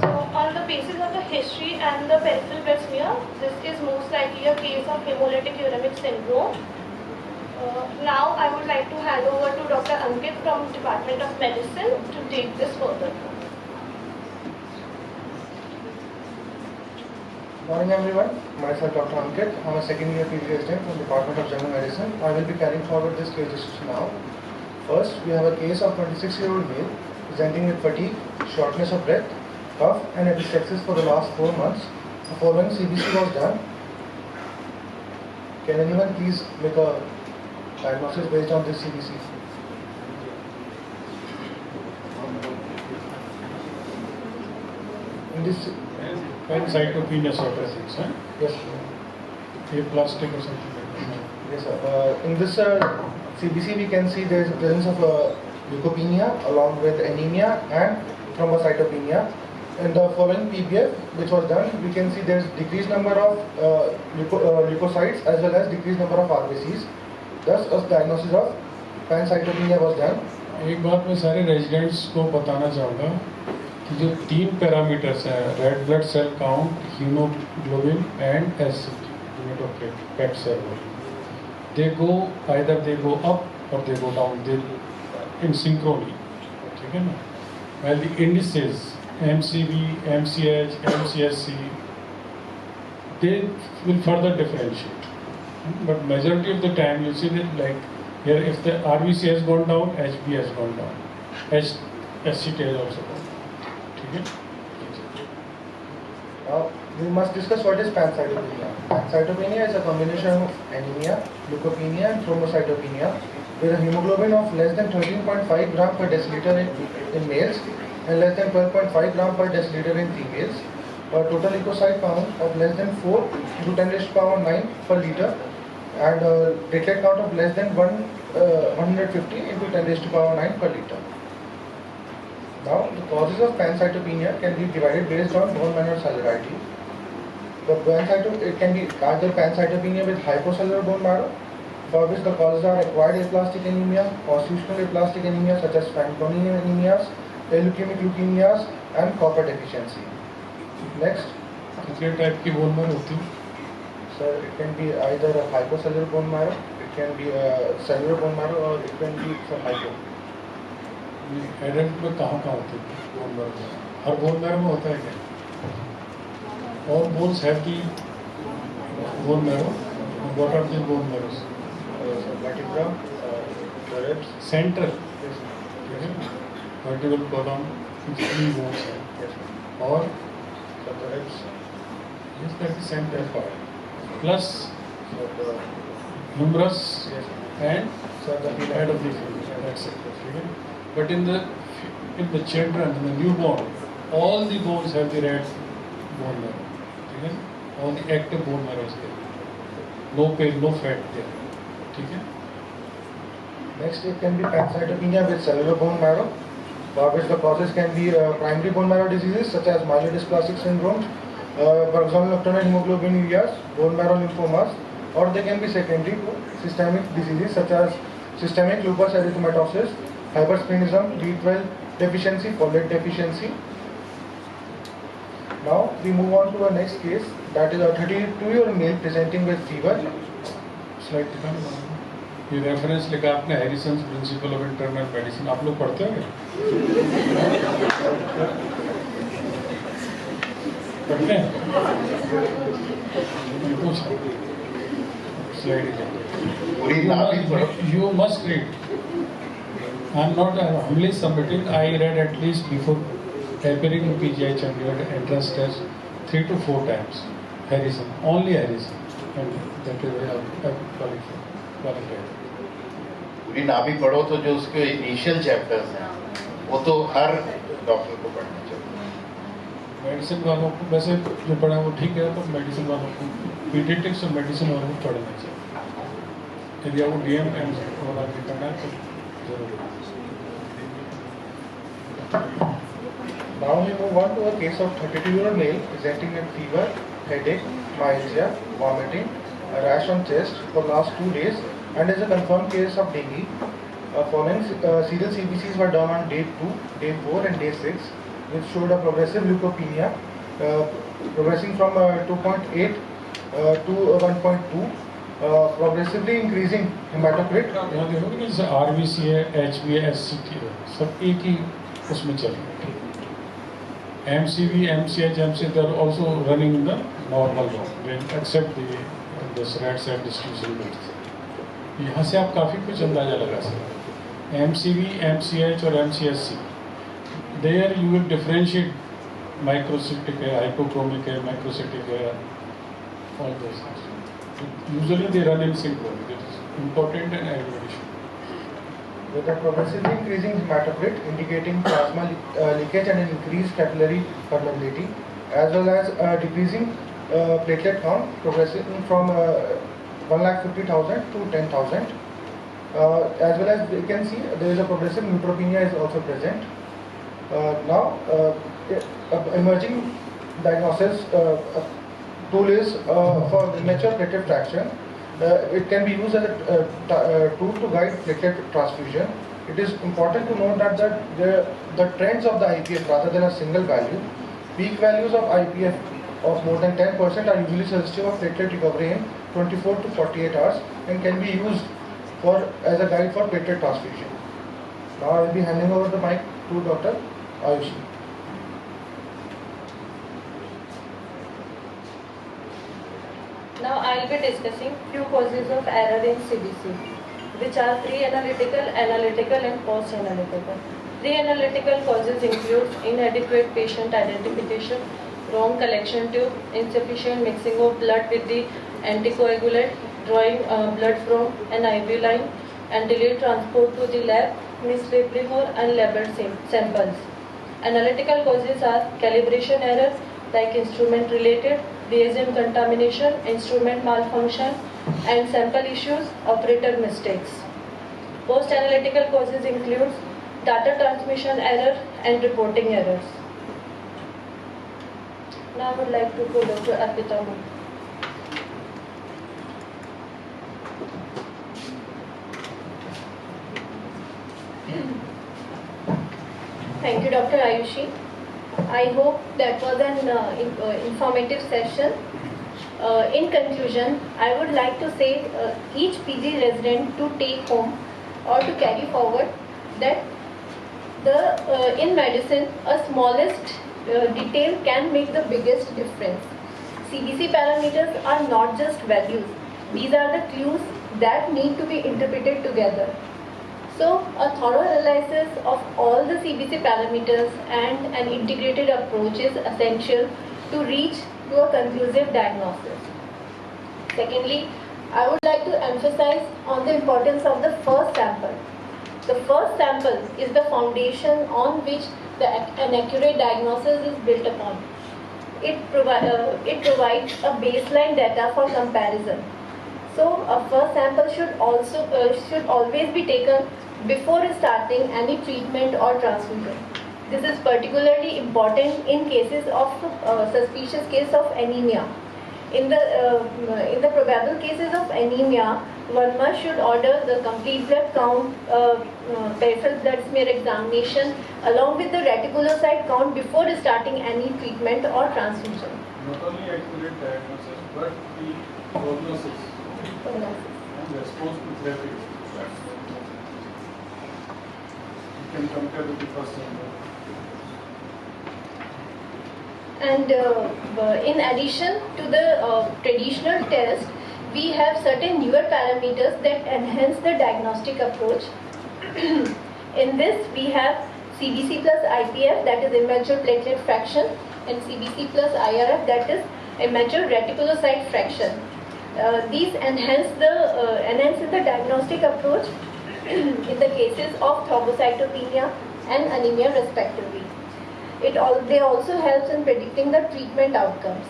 So on the basis of the history and the peripheral blood smear, this is most likely a case of hemolytic uremic syndrome. Now I would like to hand over to Dr. Ankit from Department of Medicine to take this further. Good morning everyone, myself Dr. Ankit. I'm a second year PG resident from Department of General Medicine. I will be carrying forward this case discussion now. First, we have a case of 26-year-old male presenting with fatigue, shortness of breath, cough and epistaxis for the last 4 months. The following CBC was done. Can anyone please make a diagnosis based on this CBC? In this Pancytopenia sort of things, huh? Yes. Aplastic or something like that. Yes, sir. In this CBC, we can see there is a presence of leukopenia along with anemia and thrombocytopenia. In the following PBF which was done, we can see there is decreased number of leukocytes as well as decreased number of RBCs. Thus, a diagnosis of pancytopenia was done. एक बात मैं सारे residents को बताना चाहूँगा कि जो 3 parameters हैं, red blood cell count, haemoglobin and acid unit of pet cell, they go either they go up और they go down, they in Synchrony, ठीक है ना. While the indices MCV, MCH, MCSC, they will further differentiate. But majority of the time you see that like here if the RBC has gone down, HB has gone down, SCT has also gone down. Okay? Now we must discuss what is pancytopenia. Pancytopenia is a combination of anemia, leukopenia and thrombocytopenia with a hemoglobin of less than 13.5 gram per deciliter in males and less than 12.5 gram per deciliter in females. A total leukocyte count of less than 4 into 10 raised to power 9 per liter and platelet count of less than 150 into 10 raised to power 9 per liter. Now, the causes of pancytopenia can be divided based on bone marrow cellularity. It can be either pancytopenia with hypocellular bone marrow, for which the causes are acquired aplastic anemia, constitutional aplastic anemia such as Fanconi anemias, leukemic leukemias and copper deficiency. Next. कितने type की bone marrow होती है? Sir, it can be either a hypocellular bone marrow, it can be a cellular bone marrow, or it can be some hypo. Adult में कहाँ होती है bone marrow? हर bone marrow में होता है क्या? All bones have the bone marrow. What are the bone marrows? Vertebra, the ribs. Central. Vertebral column, 3 bones हैं. और the ribs. Yes, that is central part. Plus humerus and the head of the femur. That's it. But in the children, in the newborn, all the bones have the red bone marrow. All the active bone marrow is there. No pain, no fat there. Okay? Next, it can be pancytopenia with cellular bone marrow, for which the causes can be primary bone marrow diseases such as myelodysplastic syndromes, paroxysmal nocturnal hemoglobinurias, bone marrow lymphomas, or they can be secondary to systemic diseases such as systemic lupus erythematosus, hypersplenism, B12 deficiency, folate deficiency. Now we move on to our next case, that is a 32-year-old male presenting with fever. Slide दिखाना. ये reference लिखा आपने हैरिसन्स principle of internal medicine. आप लोग पढ़ते हो? पढ़ते हैं? कुछ slide. You must read. I am not humbly submitting. I read at least before appearing in PGI Chandigarh entrance test 3 to 4 times. Harrison, only Harrison, and that is where I qualified. पूरी नाभि पढ़ो तो जो उसके initial chapters हैं वो तो हर doctor को पढ़ना चाहिए. मेडिसिन वालों को वैसे जो पढ़ा वो ठीक है, तो मेडिसिन वालों को पीडियाट्रिक्स और मेडिसिन वालों को पढ़ना चाहिए. यदि आपको DM और आगे करना है तो जरूर. Now we move on to a case of 32-year-old male presenting with fever, headache, myalgia, vomiting, a rash on chest for last 2 days, and is a confirmed case of dengue. Following serial CBCs were done on day 2, day 4 and day 6, which showed a progressive leukopenia progressing from 2.8 to 1.2, progressively increasing hematocrit. यहाँ देखो कि जैसे RBC है, HB है, SCT है, सब एक ही उसमें चल रहा है. MCV, MCH, MC, they are also running in the normal zone, except the red cell distribution rates. यहाँ से आप काफ़ी कुछ अंदाजा लगा सकते हैं. MCV, MCH और MCSC, there you will differentiate microcytic है, hypochromic है, macrocytic है, all those things. Usually they run in synchrony. It is important and advantage. With a progressively increasing hematocrit indicating plasma leakage and an increased capillary permeability, as well as decreasing platelet count progressing from 150,000 to 10,000. As well as you can see there is a progressive neutropenia is also present. Now emerging diagnosis tool is for immature platelet fraction. It can be used as a tool to guide platelet transfusion. It is important to note that the trends of the IPF rather than a single value, peak values of IPF of more than 10% are usually suggestive of platelet recovery in 24 to 48 hours and can be used as a guide for platelet transfusion. Now I will be handing over the mic to Dr. Ayushi. Now I will be discussing few causes of error in CBC, which are pre-analytical, analytical and post-analytical. Pre-analytical causes include inadequate patient identification, wrong collection tube, insufficient mixing of blood with the anticoagulant, drawing blood from an IV line, and delayed transport to the lab, mislabeling or unlabeled samples. Analytical causes are calibration error like instrument related, reagent contamination, instrument malfunction, and sample issues, operator mistakes. Post-analytical causes include data transmission error and reporting errors. Now I would like to go to Dr. Arpita. Thank you, Dr. Ayushi. I hope that was an informative session. In conclusion, I would like to say each PG resident to take home or to carry forward that in medicine, a smallest detail can make the biggest difference. CBC parameters are not just values. These are the clues that need to be interpreted together. So, a thorough analysis of all the CBC parameters and an integrated approach is essential to reach to a conclusive diagnosis. Secondly, I would like to emphasize on the importance of the first sample. The first sample is the foundation on which an accurate diagnosis is built upon. It provides a baseline data for comparison. So, a first sample should always be taken before starting any treatment or transfusion. This is particularly important in cases of suspicious case of anemia. In the probable cases of anemia, one must should order the complete blood count, peripheral blood smear examination along with the reticulocyte count before starting any treatment or transfusion. Not only accurate diagnosis, but the prognosis and response to therapy. You can compare with the first sample. And in addition to the traditional test, we have certain newer parameters that enhance the diagnostic approach. In this, we have CBC plus IPF, that is immature platelet fraction, and CBC plus IRF, that is immature reticulocyte fraction. These enhance the diagnostic approach in the cases of thrombocytopenia and anemia respectively. They also help in predicting the treatment outcomes.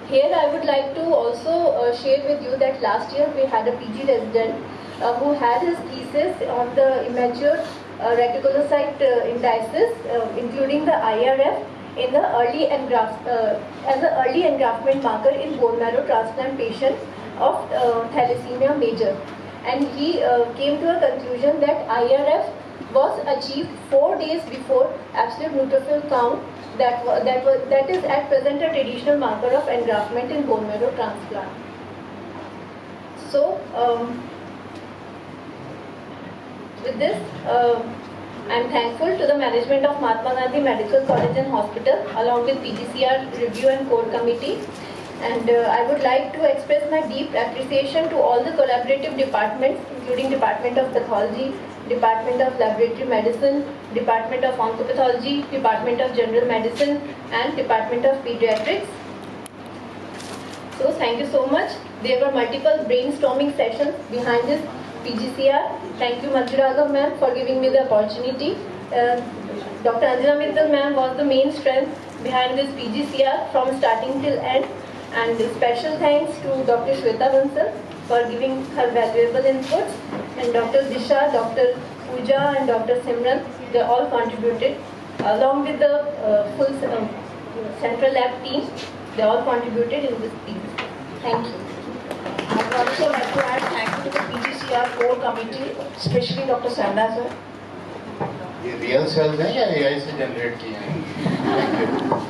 Here I would like to also share with you that last year we had a PG resident who had his thesis on the immature reticulocyte indices, including the IRF in the early as an early engraftment marker in bone marrow transplant patient of thalassemia major. And he came to a conclusion that IRF was achieved 4 days before absolute neutrophil count that is at present a traditional marker of engraftment in bone marrow transplant. So with this I am thankful to the management of Mahatma Gandhi Medical College and Hospital along with PGCR Review and Core Committee, and I would like to express my deep appreciation to all the collaborative departments including Department of Pathology, Department of Laboratory Medicine, Department of Oncopathology, Department of General Medicine and Department of Pediatrics. So thank you so much. There were multiple brainstorming sessions behind this PGCR. Thank you Manjuragam ma'am for giving me the opportunity. Dr. Anjana Mittal ma'am was the main strength behind this PGCR from starting till end, and special thanks to Dr. Shweta Bansal for giving her valuable inputs, and Dr. Disha, Dr. Pooja and Dr. Simran, they all contributed Along with the full central lab team, they all contributed in this team. Thank you. I would also like to add thank you to the PGCR core committee, especially Dr. Sanda sir. ये real sales हैं या AI से generate किए हैं?